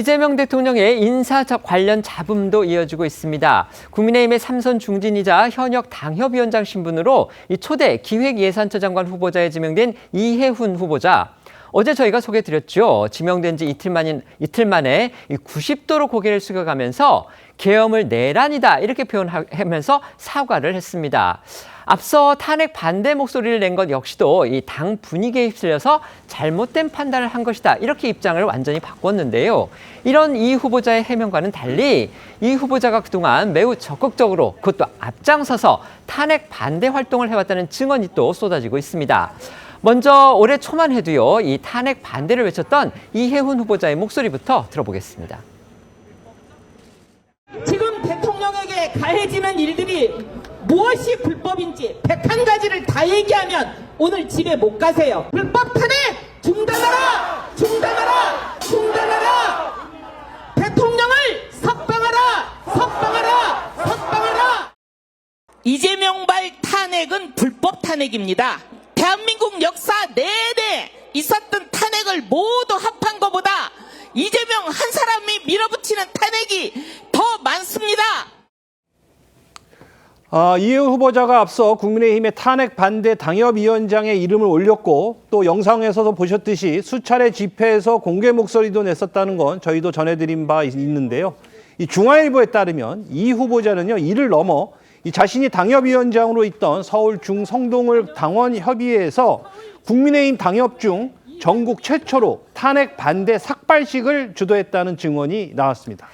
이재명 대통령의 인사 관련 잡음도 이어지고 있습니다. 국민의힘의 삼선 중진이자 현역 당협위원장 신분으로 이 초대 기획예산처 장관 후보자에 지명된 이해훈 후보자. 어제 저희가 소개해드렸죠. 지명된 지 이틀 만에 90도로 고개를 숙여가면서 계엄을 내란이다 이렇게 표현하면서 사과를 했습니다. 앞서 탄핵 반대 목소리를 낸 것 역시도 이 당 분위기에 휩쓸려서 잘못된 판단을 한 것이다 이렇게 입장을 완전히 바꿨는데요. 이런 이 후보자의 해명과는 달리 이 후보자가 그동안 매우 적극적으로 그것도 앞장서서 탄핵 반대 활동을 해왔다는 증언이 또 쏟아지고 있습니다. 먼저 올해 초만 해도요, 이 탄핵 반대를 외쳤던 이해훈 후보자의 목소리부터 들어보겠습니다. 지금 대통령에게 가해지는 일들이 무엇이 불법인지 101가지를 다 얘기하면 오늘 집에 못 가세요. 불법 탄핵 중단하라! 중단하라! 중단하라! 대통령을 석방하라! 석방하라! 석방하라! 이재명발 탄핵은 불법 탄핵입니다. 대한민국 역사 내내 있었던 탄핵을 모두 합한 것보다 이재명 한 사람이 밀어붙이는 탄핵이 더 많습니다. 이해훈 후보자가 앞서 국민의힘의 탄핵 반대 당협위원장의 이름을 올렸고 또 영상에서도 보셨듯이 수차례 집회에서 공개 목소리도 냈었다는 건 저희도 전해드린 바 있는데요. 이 중앙일보에 따르면 이 후보자는요, 이를 넘어 이 자신이 당협위원장으로 있던 서울 중성동을 당원협의회에서 국민의힘 당협 중 전국 최초로 탄핵 반대 삭발식을 주도했다는 증언이 나왔습니다.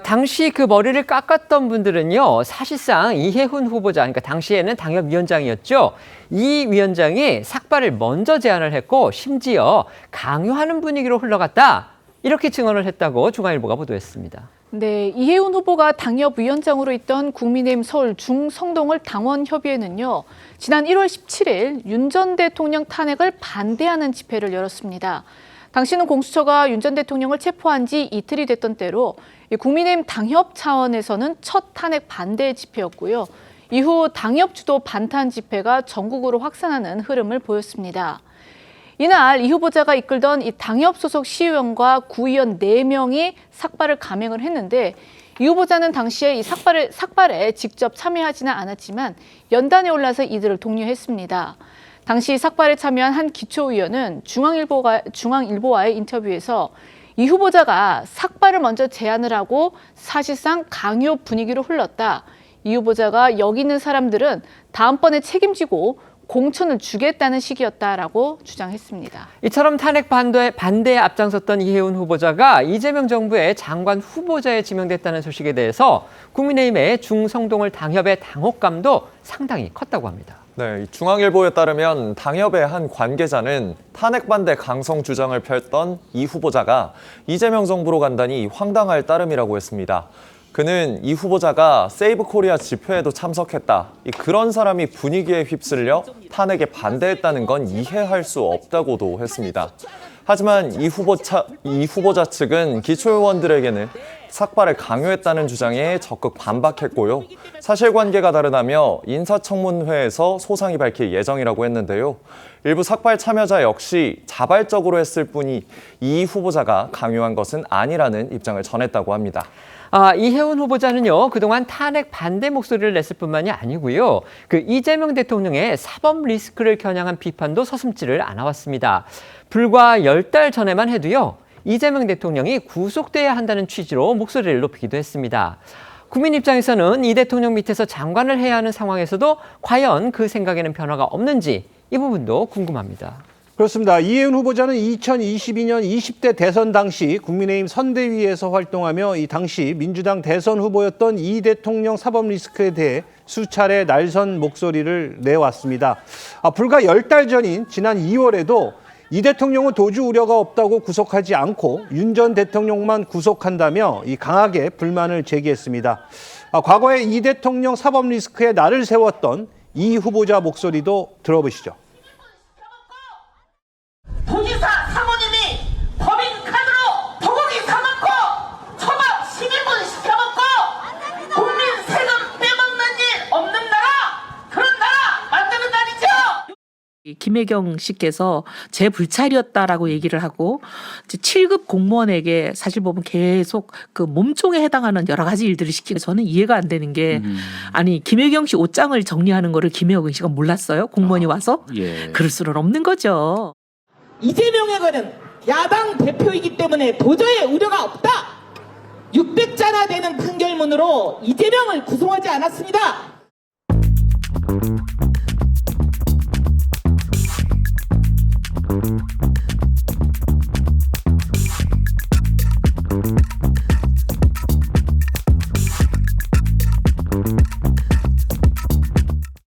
당시 그 머리를 깎았던 분들은요, 사실상 이해훈 후보자, 그러니까 당시에는 당협위원장이었죠. 이 위원장이 삭발을 먼저 제안을 했고 심지어 강요하는 분위기로 흘러갔다. 이렇게 증언을 했다고 중앙일보가 보도했습니다. 네, 이해훈 후보가 당협위원장으로 있던 국민의힘 서울 중성동을 당원협의회는요, 지난 1월 17일 윤 전 대통령 탄핵을 반대하는 집회를 열었습니다. 당시는 공수처가 윤 전 대통령을 체포한 지 이틀이 됐던 때로 국민의힘 당협 차원에서는 첫 탄핵 반대 집회였고요. 이후 당협 주도 반탄 집회가 전국으로 확산하는 흐름을 보였습니다. 이날 이 후보자가 이끌던 이 당협 소속 시의원과 구의원 4명이 삭발을 감행을 했는데 이 후보자는 당시에 이 삭발에 직접 참여하지는 않았지만 연단에 올라서 이들을 독려했습니다. 당시 삭발에 참여한 한 기초의원은 중앙일보와의 인터뷰에서 이 후보자가 삭발을 먼저 제안을 하고 사실상 강요 분위기로 흘렀다. 이 후보자가 여기 있는 사람들은 다음번에 책임지고 공천을 주겠다는 식이었다라고 주장했습니다. 이처럼 탄핵 반대에 앞장섰던 이해훈 후보자가 이재명 정부의 장관 후보자에 지명됐다는 소식에 대해서 국민의힘의 중성동을 당협의 당혹감도 상당히 컸다고 합니다. 네, 중앙일보에 따르면 당협의 한 관계자는 탄핵 반대 강성 주장을 펼던 이 후보자가 이재명 정부로 간다니 황당할 따름이라고 했습니다. 그는 이 후보자가 세이브 코리아 집회에도 참석했다. 그런 사람이 분위기에 휩쓸려 탄핵에 반대했다는 건 이해할 수 없다고도 했습니다. 하지만 이 후보자 측은 기초의원들에게는 삭발을 강요했다는 주장에 적극 반박했고요. 사실관계가 다르다며 인사청문회에서 소상히 밝힐 예정이라고 했는데요. 일부 삭발 참여자 역시 자발적으로 했을 뿐이 이 후보자가 강요한 것은 아니라는 입장을 전했다고 합니다. 이해훈 후보자는요, 그동안 탄핵 반대 목소리를 냈을 뿐만이 아니고요. 그 이재명 대통령의 사법 리스크를 겨냥한 비판도 서슴지를 않아왔습니다. 불과 10달 전에만 해도요, 이재명 대통령이 구속돼야 한다는 취지로 목소리를 높이기도 했습니다. 국민 입장에서는 이 대통령 밑에서 장관을 해야 하는 상황에서도 과연 그 생각에는 변화가 없는지 이 부분도 궁금합니다. 그렇습니다. 이해훈 후보자는 2022년 20대 대선 당시 국민의힘 선대위에서 활동하며 이 당시 민주당 대선 후보였던 이 대통령 사법 리스크에 대해 수차례 날선 목소리를 내왔습니다. 불과 10달 전인 지난 2월에도 이 대통령은 도주 우려가 없다고 구속하지 않고 윤 전 대통령만 구속한다며 강하게 불만을 제기했습니다. 과거에 이 대통령 사법 리스크에 날을 세웠던 이 후보자 목소리도 들어보시죠. 도지사 사모님이 법인카드로 도고기 사먹고 초밥 11분 시켜먹고 국민 세금 빼먹는 일 없는 나라, 그런 나라 만드는 날이죠. 김혜경 씨께서 제 불찰이었다라고 얘기를 하고 이제 7급 공무원에게 사실 보면 계속 그 몸종에 해당하는 여러 가지 일들을 시키고 저는 이해가 안 되는 게 아니 김혜경 씨 옷장을 정리하는 거를 김혜경 씨가 몰랐어요? 공무원이 와서? 예. 그럴 수는 없는 거죠. 이재명의 거는 야당 대표이기 때문에 도저히 우려가 없다. 600자나 되는 판결문으로 이재명을 구속하지 않았습니다.